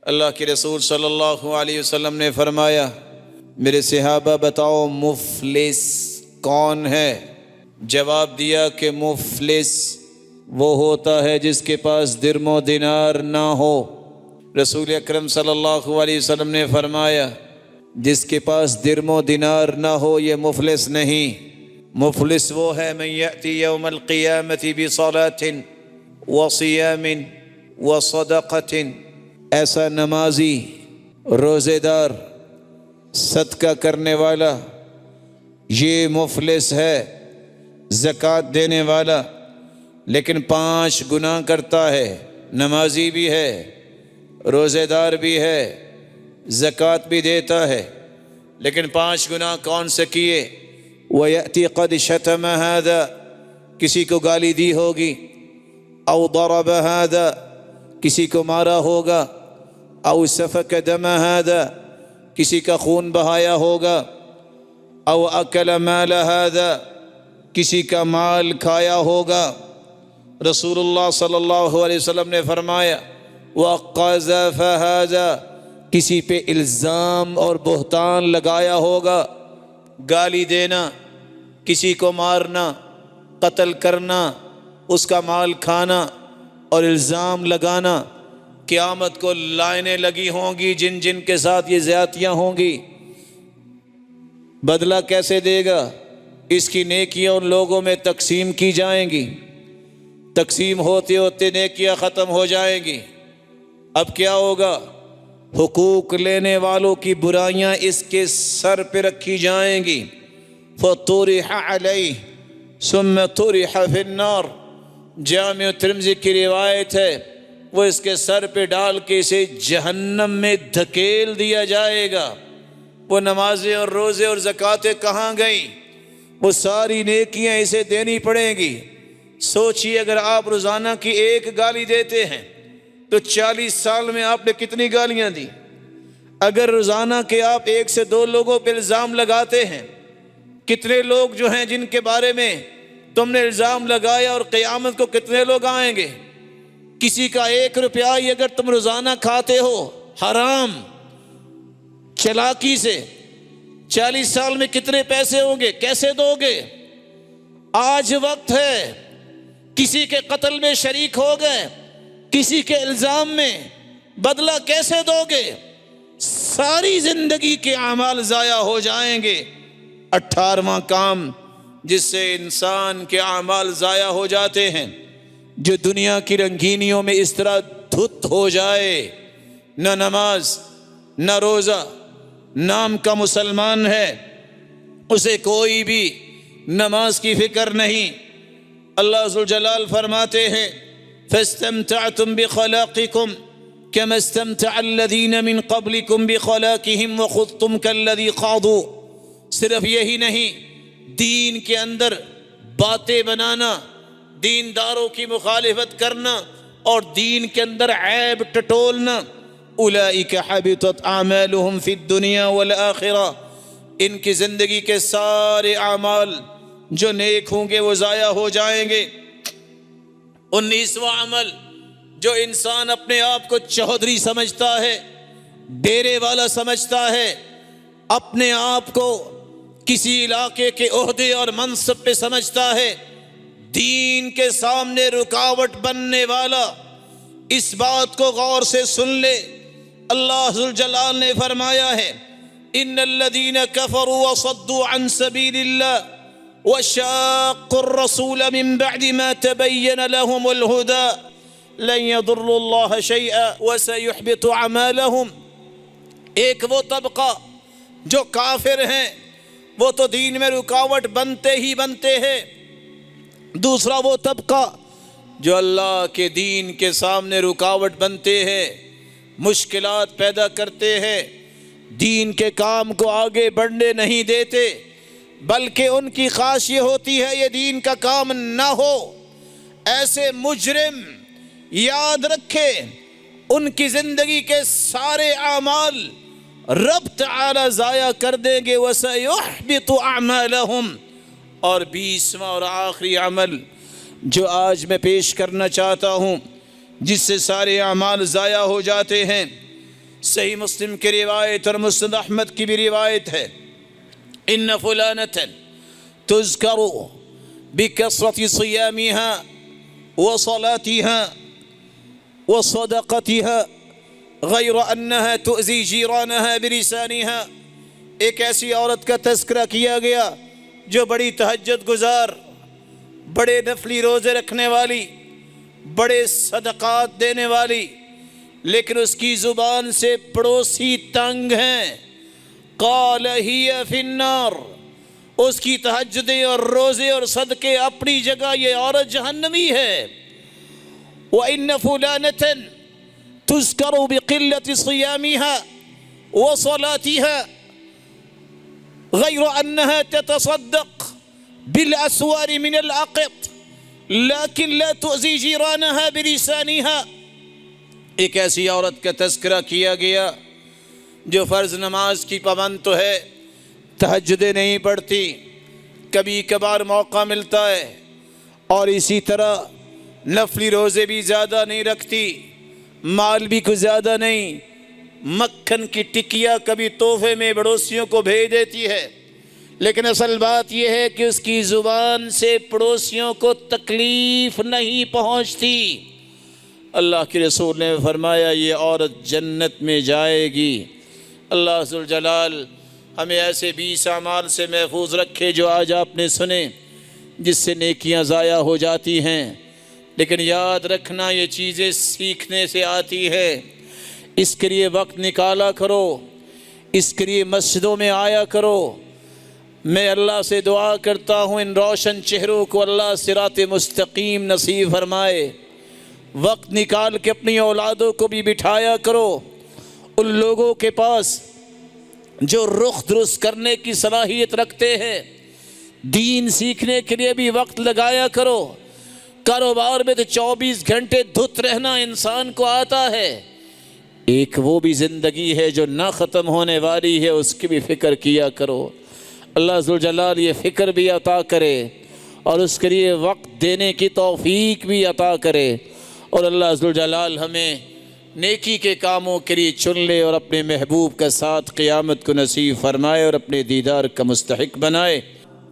اللہ کے رسول صلی اللہ علیہ وسلم نے فرمایا، میرے صحابہ بتاؤ مفلس کون ہے؟ جواب دیا کہ مفلس وہ ہوتا ہے جس کے پاس درم و دینار نہ ہو۔ رسول اکرم صلی اللہ علیہ وسلم نے فرمایا، جس کے پاس درم و دینار نہ ہو یہ مفلس نہیں۔ مفلس وہ ہے من یأتی یوم القیامت بصلاۃ وصیام وصدقۃ، ایسا نمازی، روزے دار، صدقہ کرنے والا، یہ مفلس ہے۔ زکوٰۃ دینے والا لیکن 5 گناہ کرتا ہے، نمازی بھی ہے، روزے دار بھی ہے، زکوٰۃ بھی دیتا ہے، لیکن 5 گناہ کون سے کیے؟ وَيَأْتِي قَدْ شَتَمَ هَذَا، کسی کو گالی دی ہوگی، او ضرب هذا، کسی کو مارا ہوگا، او سفک دم هذا، کسی کا خون بہایا ہوگا، او اکل مال هذا، کسی کا مال کھایا ہوگا۔ رسول اللہ صلی اللہ علیہ وسلم نے فرمایا، وَقَذَفَ هَذَا، کسی پہ الزام اور بہتان لگایا ہوگا، گالی دینا، کسی کو مارنا، قتل کرنا، اس کا مال کھانا اور الزام لگانا، قیامت کو لائنیں لگی ہوں گی جن جن کے ساتھ یہ زیادتیاں ہوں گی۔ بدلہ کیسے دے گا؟ اس کی نیکیاں ان لوگوں میں تقسیم کی جائیں گی، تقسیم ہوتے ہوتے نیکیاں ختم ہو جائیں گی۔ اب کیا ہوگا؟ حقوق لینے والوں کی برائیاں اس کے سر پہ رکھی جائیں گی۔ فَطُرِحَ عَلَيْهِ ثُمَّ طُرِحَ فِي النَّارِ، جامع ترمذی کی روایت ہے، وہ اس کے سر پہ ڈال کے اسے جہنم میں دھکیل دیا جائے گا۔ وہ نمازیں اور روزے اور زکوٰتیں کہاں گئیں؟ وہ ساری نیکیاں اسے دینی پڑیں گی۔ سوچیے اگر آپ روزانہ کی 1 گالی دیتے ہیں تو 40 سال میں آپ نے کتنی گالیاں دی؟ اگر روزانہ کے آپ 1 سے 2 لوگوں پہ الزام لگاتے ہیں، کتنے لوگ جو ہیں جن کے بارے میں تم نے الزام لگایا، اور قیامت کو کتنے لوگ آئیں گے؟ کسی کا 1 روپیہ ہی اگر تم روزانہ کھاتے ہو حرام چلاکی سے، 40 سال میں کتنے پیسے ہوں گے؟ کیسے دو گے؟ آج وقت ہے، کسی کے قتل میں شریک ہو گئے، کسی کے الزام میں، بدلہ کیسے دو گے؟ ساری زندگی کے اعمال ضائع ہو جائیں گے۔ 18واں کام جس سے انسان کے اعمال ضائع ہو جاتے ہیں، جو دنیا کی رنگینیوں میں اس طرح دھت ہو جائے، نہ نماز نہ روزہ، نام کا مسلمان ہے، اسے کوئی بھی نماز کی فکر نہیں۔ اللہ ذوالجلال فرماتے ہیں، فَاسْتَمْتَعْتُمْ بِخَلَاقِكُمْ كَمَا اسْتَمْتَعَ الَّذِينَ مِنْ قَبْلِكُمْ بِخَلَاقِهِمْ وَخُضْتُمْ كَالَّذِي خَاضُوا۔ صرف یہی نہیں، دین کے اندر باتیں بنانا، دینداروں کی مخالفت کرنا اور دین کے اندر عیب ٹٹولنا، اولئک حبطت اعمالهم فی الدنیا والآخرہ، ان کی زندگی کے سارے اعمال جو نیک ہوں گے وہ ضائع ہو جائیں گے۔ 19واں عمل، جو انسان اپنے آپ کو چودھری سمجھتا ہے، ڈیرے والا سمجھتا ہے، اپنے آپ کو کسی علاقے کے عہدے اور منصب پہ سمجھتا ہے، دین کے سامنے رکاوٹ بننے والا، اس بات کو غور سے سن لے۔ اللہ ذوالجلال نے فرمایا ہے، ان الذین کفروا وصدوا عن سبیل اللہ وشاقوا الرسول من بعد ما تبین لهم الہدی لن يضروا اللہ شیئا وسيحبط اعمالهم۔ ایک وہ طبقہ جو کافر ہیں، وہ تو دین میں رکاوٹ بنتے ہی بنتے ہیں۔ دوسرا وہ طبقہ جو اللہ کے دین کے سامنے رکاوٹ بنتے ہیں، مشکلات پیدا کرتے ہیں، دین کے کام کو آگے بڑھنے نہیں دیتے، بلکہ ان کی خواہش یہ ہوتی ہے یہ دین کا کام نہ ہو۔ ایسے مجرم یاد رکھے، ان کی زندگی کے سارے اعمال رب تعالی ضائع کر دیں گے۔ وَسَيُحْبِطُ أَعْمَالَهُمْ۔ اور 20واں اور آخری عمل جو آج میں پیش کرنا چاہتا ہوں، جس سے سارے اعمال ضائع ہو جاتے ہیں، صحیح مسلم کی روایت اور مسند احمد کی بھی روایت ہے، ان فلانة تذکر بکثرت صیامها وصلاتها وصدقتها غیر انها تؤذی جیرانها بلسانها۔ ایک ایسی عورت کا تذکرہ کیا گیا جو بڑی تہجد گزار، بڑے نفلی روزے رکھنے والی، بڑے صدقات دینے والی، لیکن اس کی زبان سے پڑوسی تنگ ہیں۔ قال ہی فی النار، اس کی تہجدیں اور روزے اور صدقے اپنی جگہ، یہ عورت جہنمی ہے۔ وَإِنَّ فُلَانَةً تُذْكَرُ بِقِلَّةِ صِيَامِهَا وَصَلَاتِهَا غَيْرَ أَنَّهَا تَتَصَدَّقُ بِالْأَسْوَارِ مِنَ الْعَقِطِ لَكِنْ لَا تُؤْذِي جِيرَانَهَا بِلِسَانِهَا۔ ایک ایسی عورت کا تذکرہ کیا گیا جو فرض نماز کی پابند تو ہے، تہجدیں نہیں پڑھتی، کبھی کبھار موقع ملتا ہے، اور اسی طرح نفلی روزے بھی زیادہ نہیں رکھتی، مال بھی کچھ زیادہ نہیں، مکھن کی ٹکیا کبھی تحفے میں پڑوسیوں کو بھیج دیتی ہے، لیکن اصل بات یہ ہے کہ اس کی زبان سے پڑوسیوں کو تکلیف نہیں پہنچتی۔ اللہ کے رسول نے فرمایا یہ عورت جنت میں جائے گی۔ اللہ ذوالجلال ہمیں ایسے 20 اعمال سے محفوظ رکھے جو آج آپ نے سنے، جس سے نیکیاں ضائع ہو جاتی ہیں، لیکن یاد رکھنا یہ چیزیں سیکھنے سے آتی ہے۔ اس کے لیے وقت نکالا کرو، اس کے لیے مسجدوں میں آیا کرو۔ میں اللہ سے دعا کرتا ہوں ان روشن چہروں کو اللہ صراط مستقیم نصیب فرمائے۔ وقت نکال کے اپنی اولادوں کو بھی بٹھایا کرو ان لوگوں کے پاس جو رخ درست کرنے کی صلاحیت رکھتے ہیں، دین سیکھنے کے لیے بھی وقت لگایا کرو۔ کاروبار میں تو 24 گھنٹے دھت رہنا انسان کو آتا ہے، ایک وہ بھی زندگی ہے جو نہ ختم ہونے والی ہے، اس کی بھی فکر کیا کرو۔ اللہ ذوالجلال یہ فکر بھی عطا کرے اور اس کے لیے وقت دینے کی توفیق بھی عطا کرے، اور اللہ ذوالجلال ہمیں نیکی کے کاموں کے لیے چن لے اور اپنے محبوب کا ساتھ قیامت کو نصیب فرمائے اور اپنے دیدار کا مستحق بنائے۔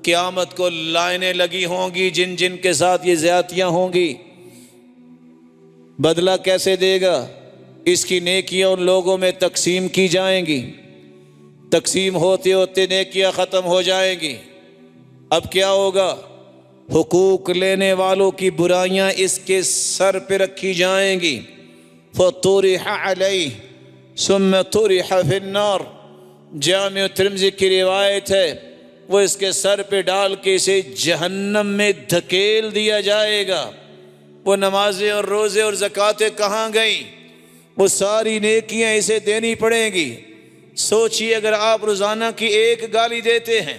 قیامت کو لائنیں لگی ہوں گی جن جن کے ساتھ یہ زیادتیاں ہوں گی، بدلہ کیسے دے گا؟ اس کی نیکیاں ان لوگوں میں تقسیم کی جائیں گی، تقسیم ہوتے ہوتے نیکیاں ختم ہو جائیں گی۔ اب کیا ہوگا؟ حقوق لینے والوں کی برائیاں اس کے سر پہ رکھی جائیں گی۔ فَطُرِحَ عَلَيْهِ ثُمَّ طُرِحَ فِي النَّارِ، جامع ترمذی کی روایت ہے، وہ اس کے سر پہ ڈال کے اسے جہنم میں دھکیل دیا جائے گا۔ وہ نمازیں اور روزے اور زکاتیں کہاں گئیں؟ وہ ساری نیکیاں اسے دینی پڑیں گی۔ سوچئے اگر آپ روزانہ کی ایک گالی دیتے ہیں